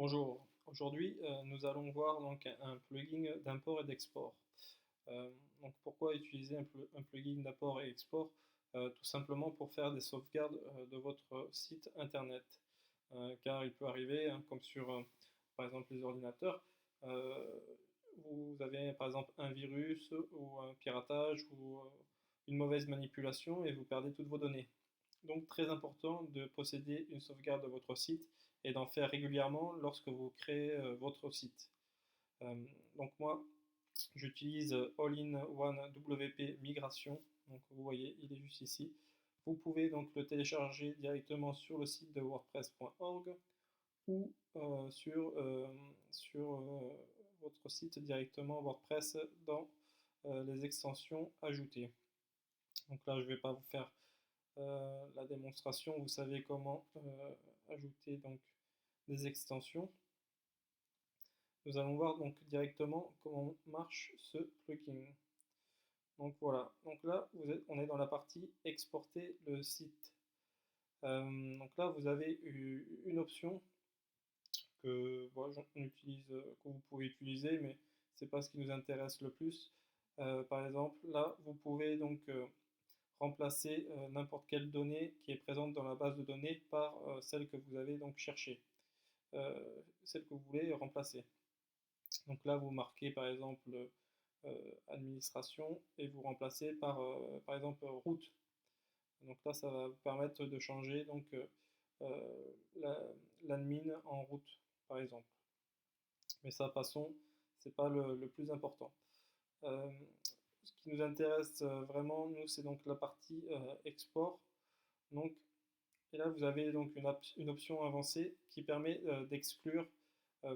Bonjour, aujourd'hui nous allons voir donc un plugin d'import et d'export. Euh, donc pourquoi utiliser un plugin d'import et export? Tout simplement pour faire des sauvegardes de votre site internet. Car il peut arriver, hein, comme sur par exemple les ordinateurs, euh, vous avez par exemple un virus ou un piratage ou une mauvaise manipulation et vous perdez toutes vos données. Donc très important de posséder une sauvegarde de votre site et d'en faire régulièrement lorsque vous créez votre site. Euh, donc moi, j'utilise All-in-One WP Migration. Donc vous voyez, il est juste ici. Vous pouvez donc le télécharger directement sur le site de wordpress.org ou sur votre site directement WordPress dans les extensions ajoutées. Donc là, je ne vais pas vous faire la démonstration, vous savez comment ajouter donc des extensions. Nous allons voir donc directement comment marche ce plugin. Donc voilà, donc là on est dans la partie exporter le site. Donc là vous avez une option que que vous pouvez utiliser, mais c'est pas ce qui nous intéresse le plus. Par exemple, là vous pouvez donc remplacer n'importe quelle donnée qui est présente dans la base de données par celle que vous avez donc cherchée, celle que vous voulez remplacer. Donc là, vous marquez par exemple administration et vous remplacez par exemple route. Donc là, ça va vous permettre de changer donc l'admin en route, par exemple. Mais ça, passons, c'est pas le plus important. Euh, Ce qui nous intéresse vraiment, nous, c'est donc la partie export. Donc, et là, vous avez donc une option avancée qui permet d'exclure,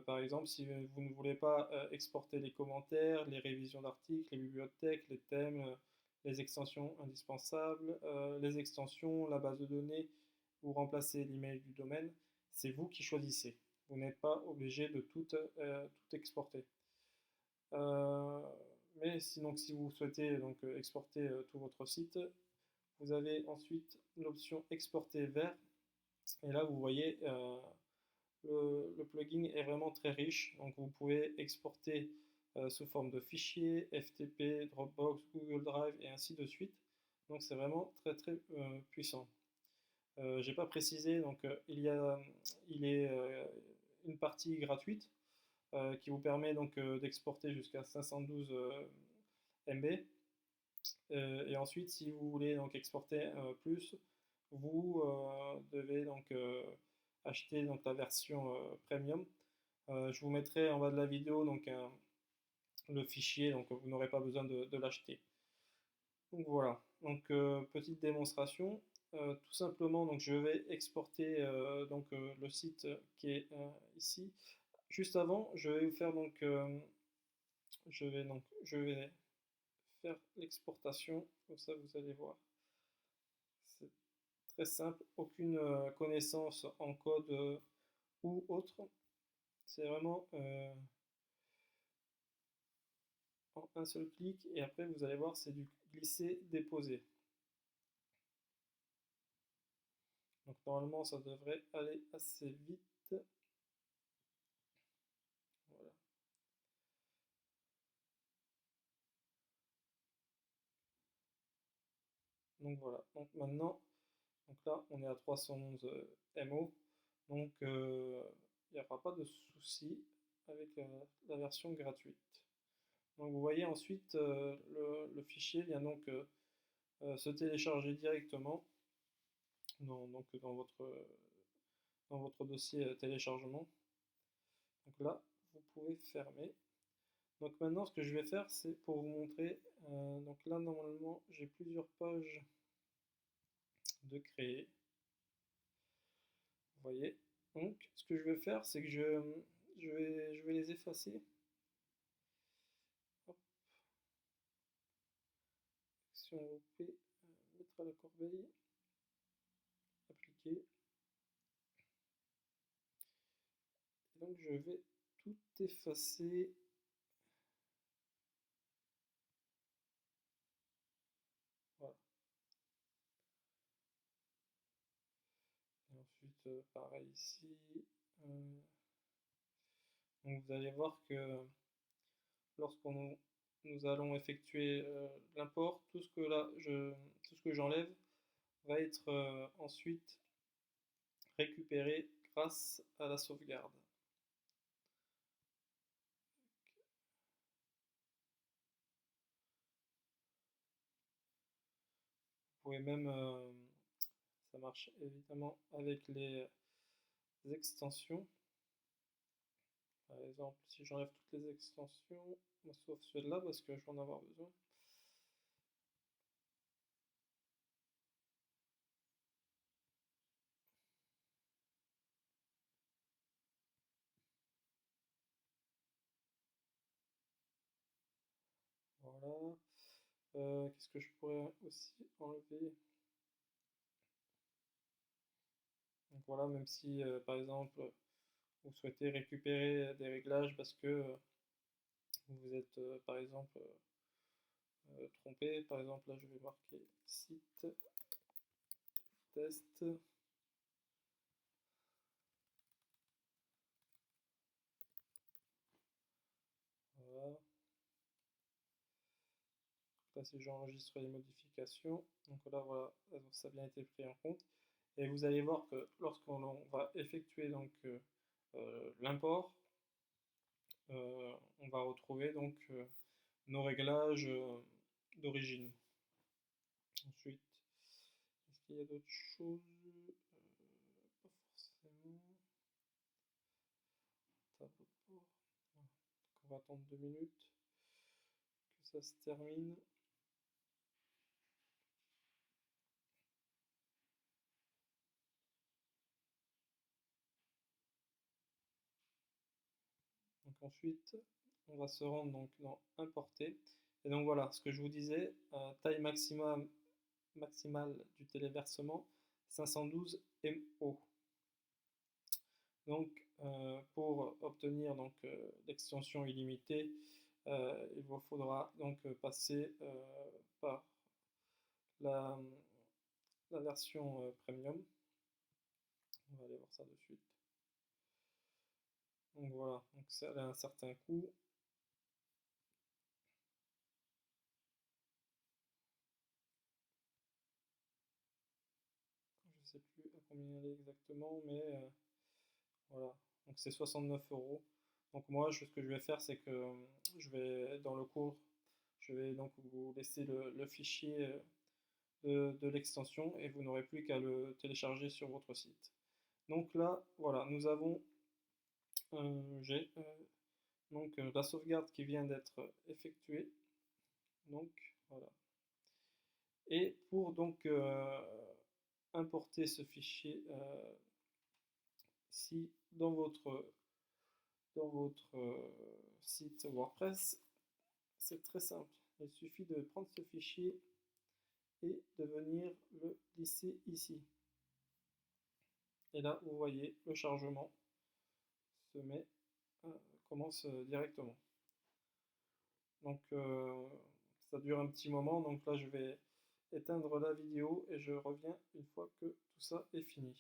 par exemple, si vous ne voulez pas exporter les commentaires, les révisions d'articles, les bibliothèques, les thèmes, les extensions indispensables, les extensions, la base de données, ou remplacer l'email du domaine, c'est vous qui choisissez. Vous n'êtes pas obligé de tout exporter. Euh, mais sinon, si vous souhaitez donc exporter tout votre site, vous avez ensuite l'option exporter vers. Et là, vous voyez, le plugin est vraiment très riche. Donc, vous pouvez exporter sous forme de fichiers, FTP, Dropbox, Google Drive et ainsi de suite. Donc, c'est vraiment très très puissant. J'ai pas précisé, donc il est une partie gratuite qui vous permet donc d'exporter jusqu'à 512 MB. Et ensuite, si vous voulez donc exporter plus, vous devez donc acheter donc la version premium. Je vous mettrai en bas de la vidéo donc le fichier, donc vous n'aurez pas besoin de l'acheter. Donc voilà, donc petite démonstration. Tout simplement, donc je vais exporter donc le site qui est ici. Juste avant, je vais vous faire donc je vais faire l'exportation, comme ça vous allez voir. C'est très simple, aucune connaissance en code ou autre. C'est vraiment en un seul clic et après vous allez voir c'est du glisser-déposer. Donc normalement ça devrait aller assez vite. Voilà. Donc voilà. Donc maintenant, donc là on est à 311 MO. Donc il n'y aura pas de souci avec la version gratuite. Donc vous voyez ensuite le fichier vient donc se télécharger directement dans votre dossier téléchargement. Donc là, vous pouvez fermer. Donc maintenant, ce que je vais faire, c'est pour vous montrer. Donc là, normalement, j'ai plusieurs pages de créer. Vous voyez. Donc, ce que je vais faire, c'est que je vais les effacer. Hop. Action OP, mettre à la corbeille, appliquer. Et donc, je vais tout effacer. Voilà. Et ensuite, pareil ici. Donc vous allez voir que lorsqu'on nous allons effectuer l'import, tout ce que j'enlève va être ensuite récupéré grâce à la sauvegarde. Vous pouvez même, ça marche évidemment avec les extensions. Par exemple, si j'enlève toutes les extensions, sauf celle-là parce que je vais en avoir besoin. Voilà. Qu'est-ce que je pourrais aussi enlever? Donc voilà, même si par exemple vous souhaitez récupérer des réglages parce que vous vous êtes par exemple trompé, par exemple là je vais marquer site test. Voilà. Là si j'enregistre les modifications, donc là voilà, ça a bien été pris en compte. Et vous allez voir que lorsqu'on va effectuer donc l'import, on va retrouver donc nos réglages d'origine. Ensuite, est-ce qu'il y a d'autres choses? Pas forcément. Tableau de bord. Voilà. On va attendre 2 minutes que ça se termine. Donc ensuite, on va se rendre donc dans importer. Et donc voilà, ce que je vous disais, taille maximale du téléversement 512 MO. Donc pour obtenir donc l'extension illimitée, il vous faudra donc passer par la, la version premium. On va aller voir ça de suite. Donc voilà, donc ça a un certain coût. Je ne sais plus à combien elle est exactement, mais voilà. Donc c'est 69 €. Donc moi, ce que je vais faire, c'est que je vais dans le cours, je vais donc vous laisser le fichier de l'extension et vous n'aurez plus qu'à le télécharger sur votre site. Donc là, voilà, nous avons j'ai donc la sauvegarde qui vient d'être effectuée. Donc voilà. Et pour donc importer ce fichier si dans votre site WordPress, c'est très simple. Il suffit de prendre ce fichier et de venir le glisser ici. Et là, vous voyez, le chargement se met, commence directement. Donc ça dure un petit moment, donc là je vais éteindre la vidéo et je reviens une fois que tout ça est fini.